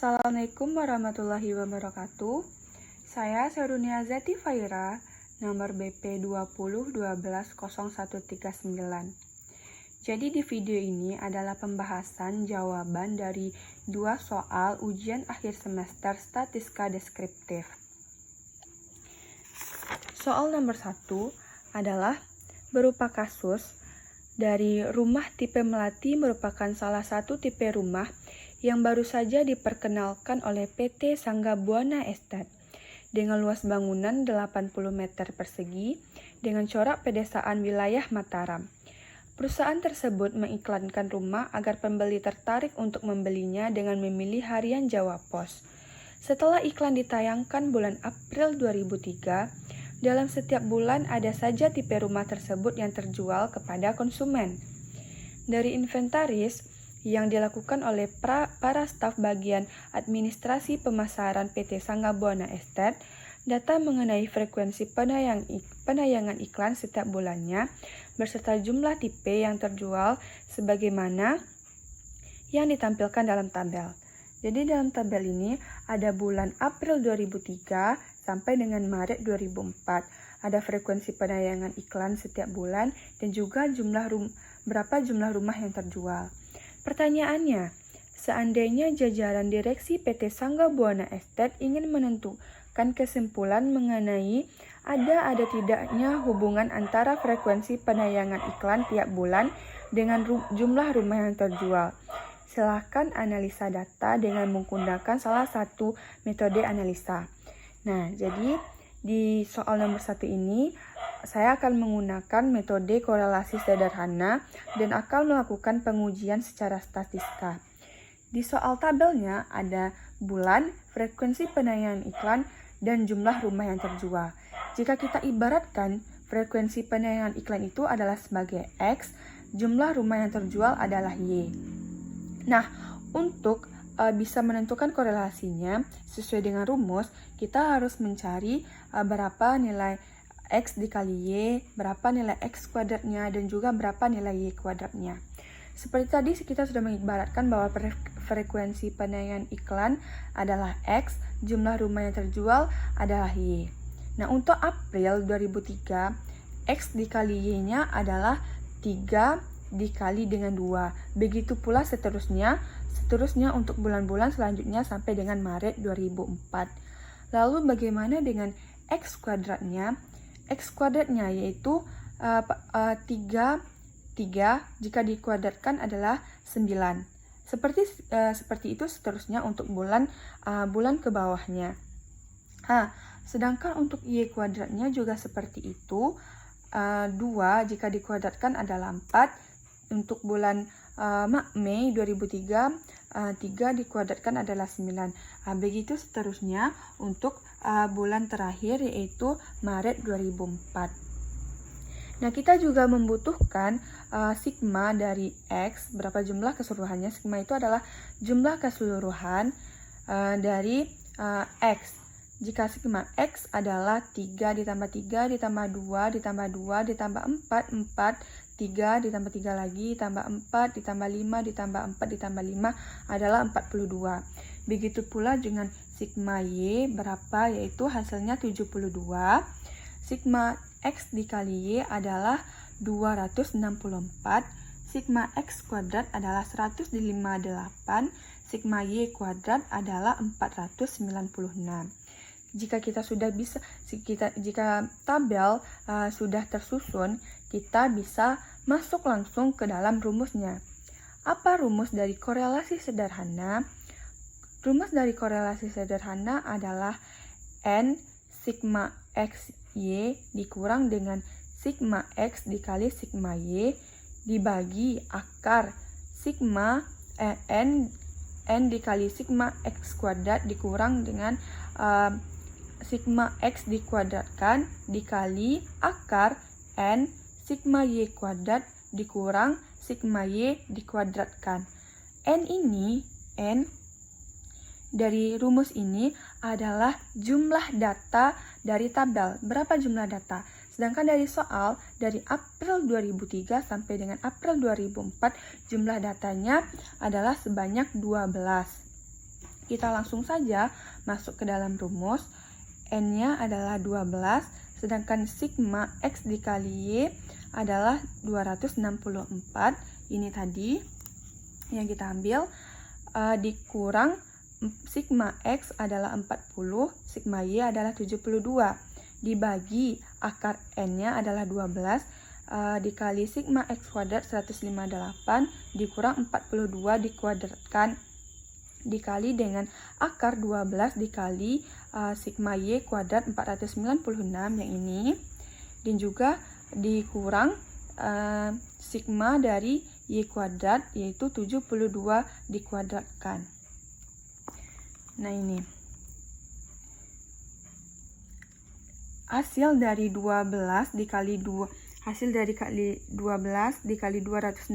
Assalamualaikum warahmatullahi wabarakatuh. Saya Serunia Zati Faira, nomor BP 20120139. Jadi di video ini adalah pembahasan jawaban dari 2 soal ujian akhir semester statistika deskriptif. Soal nomor 1 adalah berupa kasus dari rumah tipe Melati merupakan salah satu tipe rumah yang baru saja diperkenalkan oleh PT Sangga Buana Estate dengan luas bangunan 80 meter persegi dengan corak pedesaan wilayah Mataram. Perusahaan tersebut mengiklankan rumah agar pembeli tertarik untuk membelinya dengan memilih harian Jawa Pos. Setelah iklan ditayangkan bulan April 2003, dalam setiap bulan ada saja tipe rumah tersebut yang terjual kepada konsumen. Dari inventaris yang dilakukan oleh para staf bagian administrasi pemasaran PT Sangga Buana Estate, data mengenai frekuensi penayangan iklan setiap bulannya beserta jumlah tipe yang terjual sebagaimana yang ditampilkan dalam tabel. Jadi dalam tabel ini ada bulan April 2003 sampai dengan Maret 2004. Ada frekuensi penayangan iklan setiap bulan dan juga berapa jumlah rumah yang terjual. Pertanyaannya, seandainya jajaran direksi PT Sangga Buana Estate ingin menentukan kesimpulan mengenai ada tidaknya hubungan antara frekuensi penayangan iklan tiap bulan dengan jumlah rumah yang terjual. Silakan analisa data dengan menggunakan salah satu metode analisa. Nah, jadi di soal nomor 1 ini saya akan menggunakan metode korelasi sederhana dan akan melakukan pengujian secara statistika. Di soal tabelnya ada bulan, frekuensi penayangan iklan, dan jumlah rumah yang terjual. Jika kita ibaratkan frekuensi penayangan iklan itu adalah sebagai X, jumlah rumah yang terjual adalah Y. Nah, untuk bisa menentukan korelasinya sesuai dengan rumus, kita harus mencari berapa nilai X dikali Y, berapa nilai X kuadratnya, dan juga berapa nilai Y kuadratnya. Seperti tadi kita sudah mengibaratkan bahwa frekuensi penayangan iklan adalah X, jumlah rumah yang terjual adalah Y. Nah, untuk April 2003, X dikali Y-nya adalah 3 dikali dengan 2. Begitu pula seterusnya untuk bulan-bulan selanjutnya sampai dengan Maret 2004. Lalu bagaimana dengan X kuadratnya? X kuadratnya yaitu 3 jika dikuadratkan adalah 9. Seperti itu seterusnya untuk bulan ke bawahnya. Sedangkan untuk Y kuadratnya juga seperti itu. 2 jika dikuadratkan adalah 4. Untuk bulan Mei 2003, 3 dikuadratkan adalah 9. Begitu seterusnya untuk bulan terakhir yaitu Maret 2004. Nah, kita juga membutuhkan sigma dari X, berapa jumlah keseluruhannya. Sigma itu adalah jumlah keseluruhan dari X. Jika sigma X adalah 3 ditambah 3 ditambah 2 ditambah 2 ditambah 4, 3 ditambah 3 lagi, ditambah 4, ditambah 5, ditambah 4, ditambah 5 adalah 42. Begitu pula dengan sigma Y berapa, yaitu hasilnya 72. Sigma X dikali Y adalah 264. Sigma X kuadrat adalah 158. Sigma Y kuadrat adalah 496. Jika tabel sudah tersusun, kita bisa masuk langsung ke dalam rumusnya. Apa rumus dari korelasi sederhana? Rumus dari korelasi sederhana adalah N sigma X Y dikurang dengan sigma X dikali sigma Y dibagi akar sigma N dikali sigma X kuadrat dikurang dengan sigma X dikuadratkan dikali akar N sigma Y kuadrat dikurang sigma Y dikuadratkan. N dari rumus ini adalah jumlah data dari tabel. Berapa jumlah data? Sedangkan dari soal, dari April 2003 sampai dengan April 2004, jumlah datanya adalah sebanyak 12. kita langsung saja masuk ke dalam rumus. N-nya adalah 12, sedangkan sigma X dikali Y adalah 264. Ini tadi yang kita ambil, dikurang sigma X adalah 40, sigma Y adalah 72. Dibagi akar N-nya adalah 12, dikali sigma X kuadrat 158, dikurang 42 dikuadratkan, dikali dengan akar 12 dikali sigma Y kuadrat 496 yang ini, dan juga dikurang sigma dari Y kuadrat yaitu 72 dikuadratkan. Nah, ini hasil dari 12 dikali 12 dikali 264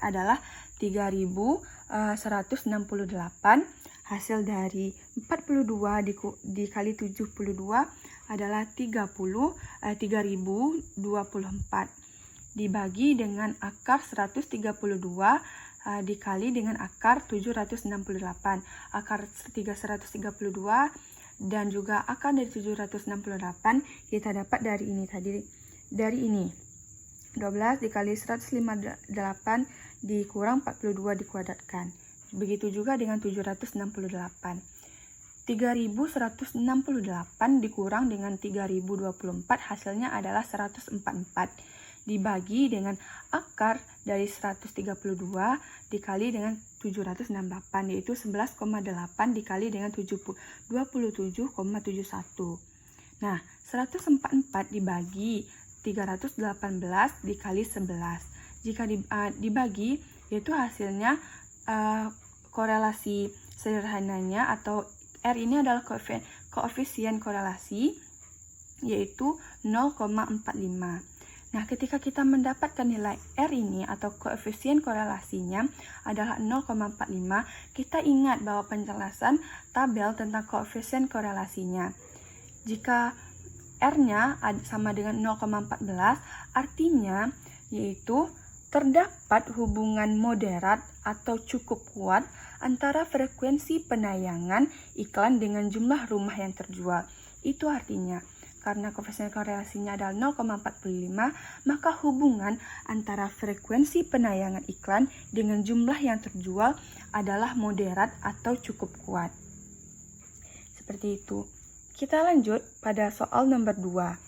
adalah 3168. Hasil dari 42 dikali 72 adalah 3024. Dibagi dengan akar 132 dikali dengan akar 768. Akar 332 dan juga akar dari 768 kita dapat dari ini tadi. Dari ini 12 dikali 158 dikurang 42 dikuadratkan. Begitu juga dengan 768. 3168 dikurang dengan 3024 hasilnya adalah 144. Dibagi dengan akar dari 132 dikali dengan 768 yaitu 11,8 dikali dengan 27,71. Nah, 144 dibagi 318 dikali 11. Jika dibagi, yaitu hasilnya korelasi sederhananya atau R ini adalah koefisien korelasi, yaitu 0,45. Nah, ketika kita mendapatkan nilai R ini atau koefisien korelasinya adalah 0,45, kita ingat bahwa penjelasan tabel tentang koefisien korelasinya. Jika R-nya sama dengan 0,14, artinya yaitu terdapat hubungan moderat atau cukup kuat antara frekuensi penayangan iklan dengan jumlah rumah yang terjual. Itu artinya, karena koefisien korelasinya adalah 0,45, maka hubungan antara frekuensi penayangan iklan dengan jumlah yang terjual adalah moderat atau cukup kuat. Seperti itu. Kita lanjut pada soal nomor 2,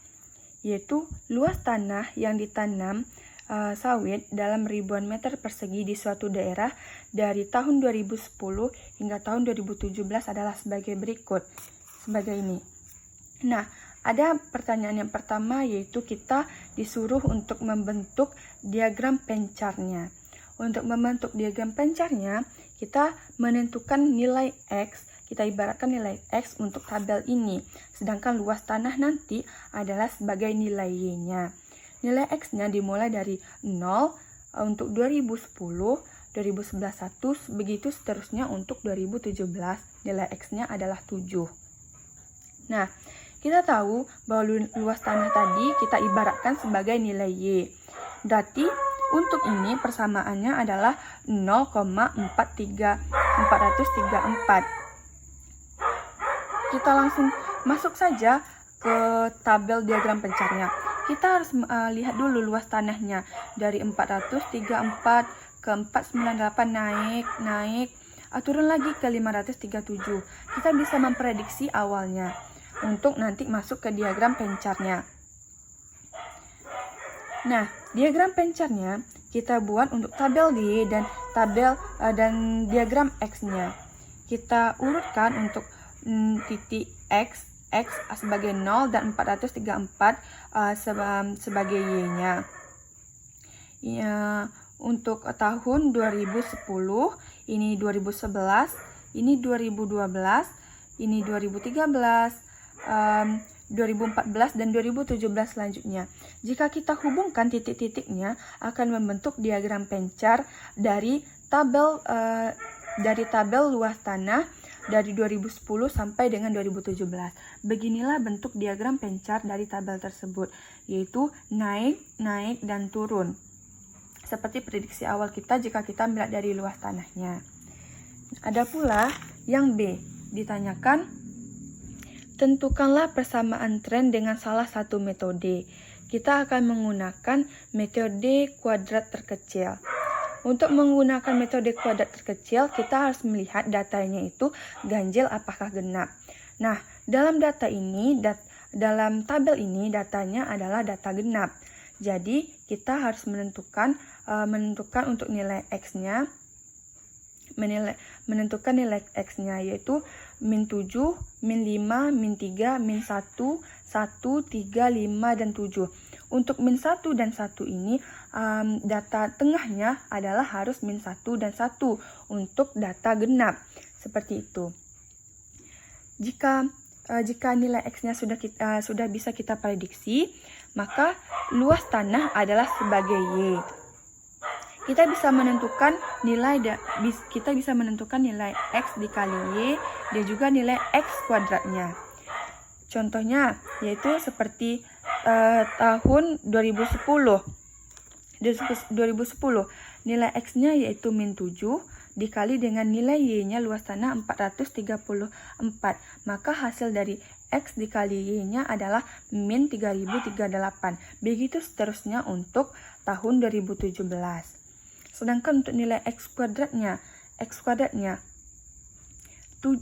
yaitu luas tanah yang ditanam sawit dalam ribuan meter persegi di suatu daerah dari tahun 2010 hingga tahun 2017 adalah sebagai berikut. Sebagai ini. Nah, ada pertanyaan yang pertama, yaitu kita disuruh untuk membentuk diagram pencarnya. Untuk membentuk diagram pencarnya, kita menentukan nilai X. Kita ibaratkan nilai X untuk tabel ini, sedangkan luas tanah nanti adalah sebagai nilai Y-nya. Nilai X-nya dimulai dari 0 untuk 2010, 2011 1, begitu seterusnya untuk 2017. Nilai X-nya adalah 7. Nah, kita tahu bahwa luas tanah tadi kita ibaratkan sebagai nilai Y. Berarti untuk ini persamaannya adalah 0,434. Kita langsung masuk saja ke tabel diagram pencarnya. Kita harus lihat dulu luas tanahnya. Dari 434 ke 498 naik, turun lagi ke 537. Kita bisa memprediksi awalnya untuk nanti masuk ke diagram pencarnya. Nah, diagram pencarnya kita buat untuk tabel D dan diagram X-nya. Kita urutkan untuk titik X sebagai 0 dan 434 sebagai Y-nya. Ya, untuk tahun 2010, ini 2011, ini 2012, ini 2013, 2014 dan 2017 selanjutnya. Jika kita hubungkan titik-titiknya akan membentuk diagram pencar dari tabel luas tanah dari 2010 sampai dengan 2017. Beginilah bentuk diagram pencar dari tabel tersebut, yaitu naik, dan turun. Seperti prediksi awal kita jika kita melihat dari luas tanahnya. Ada pula Yang B, ditanyakan, tentukanlah persamaan tren dengan salah satu metode. Kita akan menggunakan metode kuadrat terkecil. Untuk menggunakan metode kuadrat terkecil, kita harus melihat datanya itu ganjil apakah genap. Nah, dalam dalam tabel ini datanya adalah data genap. Jadi, kita harus menentukan untuk nilai X-nya, menentukan nilai X-nya yaitu min 7, min 5, min 3, min 1, 1, 3, 5, dan 7. Untuk min 1 dan 1 ini, data tengahnya adalah harus min 1 dan 1 untuk data genap. Seperti itu. Jika nilai X-nya sudah bisa kita prediksi, maka luas tanah adalah sebagai Y. Kita bisa menentukan nilai X dikali Y dan juga nilai X kuadratnya. Contohnya yaitu seperti tahun 2010. Nilai X-nya yaitu min 7 dikali dengan nilai Y-nya luas tanah 434. Maka hasil dari X dikali Y-nya adalah min 3038. Begitu seterusnya untuk tahun 2017. Sedangkan untuk nilai X kuadratnya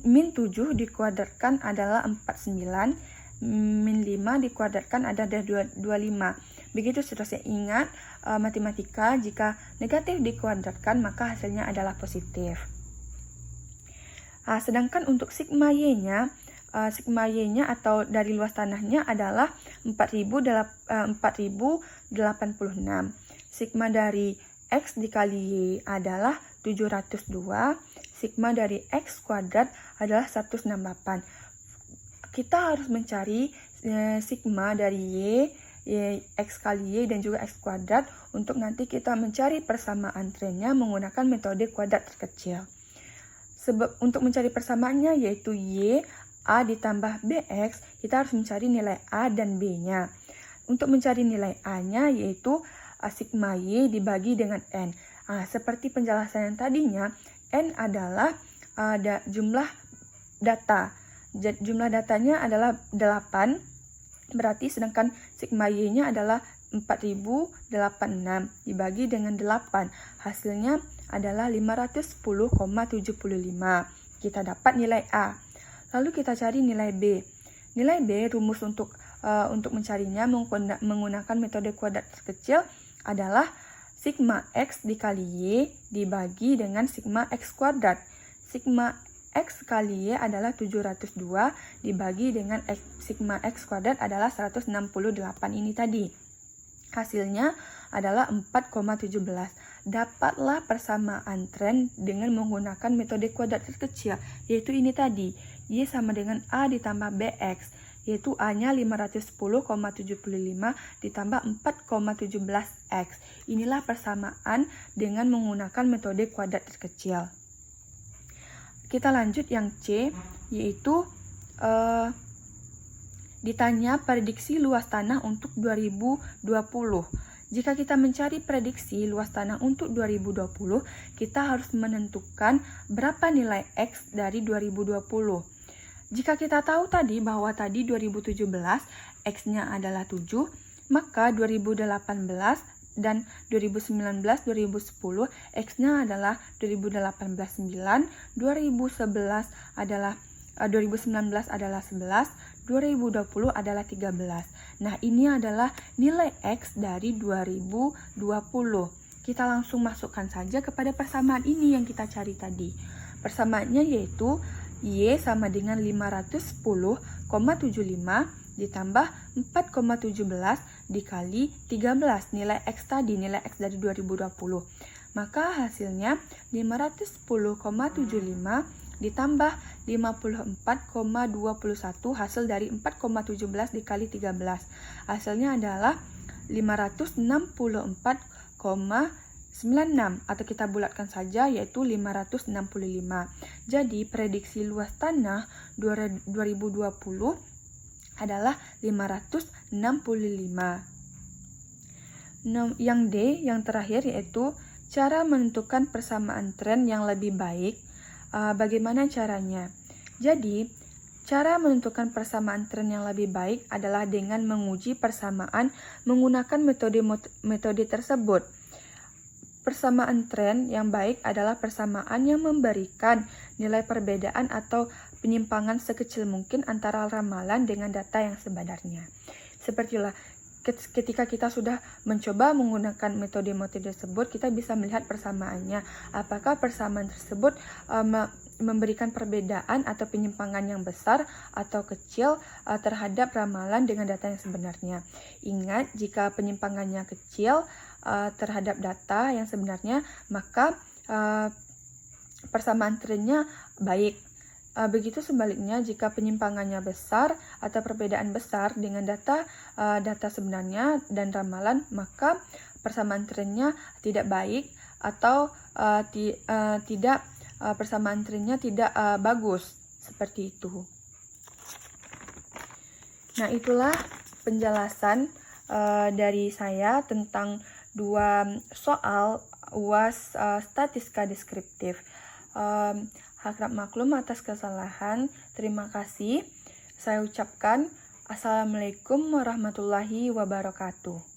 min 7 dikuadratkan adalah 49, min 5 dikuadratkan adalah 25. Begitu seterusnya. Ingat, matematika jika negatif dikuadratkan maka hasilnya adalah positif. Sedangkan untuk sigma Y-nya atau dari luas tanahnya adalah 4086. Sigma dari X dikali Y adalah 702. Sigma dari X kuadrat adalah 168. Kita harus mencari sigma dari X kali Y dan juga X kuadrat untuk nanti kita mencari persamaan trennya menggunakan metode kuadrat terkecil. Sebab untuk mencari persamaannya yaitu Y, A ditambah BX, kita harus mencari nilai A dan B-nya. Untuk mencari nilai A-nya yaitu sigma Y dibagi dengan N. Seperti penjelasan yang tadinya, N adalah jumlah data. Jumlah datanya adalah 8, berarti sedangkan sigma Y-nya adalah 4086 dibagi dengan 8. Hasilnya adalah 510,75. Kita dapat nilai A. Lalu kita cari nilai B. Nilai B, rumus untuk mencarinya menggunakan metode kuadrat terkecil adalah sigma X dikali Y dibagi dengan sigma X kuadrat. Sigma X kali Y adalah 702 dibagi dengan sigma X kuadrat adalah 168 ini tadi. Hasilnya adalah 4,17. Dapatlah persamaan tren dengan menggunakan metode kuadrat terkecil, yaitu ini tadi. Y sama dengan A ditambah BX, yaitu A-nya 510,75 ditambah 4,17X. Inilah persamaan dengan menggunakan metode kuadrat terkecil. Kita lanjut yang C, yaitu ditanya prediksi luas tanah untuk 2020. Jika kita mencari prediksi luas tanah untuk 2020, kita harus menentukan berapa nilai X dari 2020. Jika kita tahu tadi bahwa tadi 2017 X-nya adalah 7, maka 2018 dan 2019, 2010 X-nya adalah 2018 9, 2019 adalah 11, 2020 adalah 13. Nah, ini adalah nilai X dari 2020. Kita langsung masukkan saja kepada persamaan ini yang kita cari tadi. Persamaannya yaitu Y sama dengan 510,75 ditambah 4,17 dikali 13, nilai X tadi, nilai X dari 2020. Maka hasilnya 510,75 ditambah 54,21 hasil dari 4,17 dikali 13. Hasilnya adalah 564,96 atau kita bulatkan saja yaitu 565. Jadi prediksi luas tanah 2020 adalah 565. Yang D, yang terakhir yaitu cara menentukan persamaan tren yang lebih baik. Bagaimana caranya? Jadi, cara menentukan persamaan tren yang lebih baik adalah dengan menguji persamaan menggunakan metode tersebut. Persamaan tren yang baik adalah persamaan yang memberikan nilai perbedaan atau penyimpangan sekecil mungkin antara ramalan dengan data yang sebenarnya. Sepertilah ketika kita sudah mencoba menggunakan metode-metode tersebut, kita bisa melihat persamaannya. Apakah persamaan tersebut memberikan perbedaan atau penyimpangan yang besar atau kecil terhadap ramalan dengan data yang sebenarnya. Ingat, jika penyimpangannya kecil terhadap data yang sebenarnya, maka persamaan trennya baik. Begitu sebaliknya, jika penyimpangannya besar atau perbedaan besar dengan data sebenarnya dan ramalan, maka persamaan trennya tidak baik atau persamaan trennya tidak bagus, seperti itu. Nah, itulah penjelasan dari saya tentang 2 soal UAS statistika deskriptif. Harap maklum atas kesalahan. Terima kasih. Saya ucapkan Assalamualaikum warahmatullahi wabarakatuh.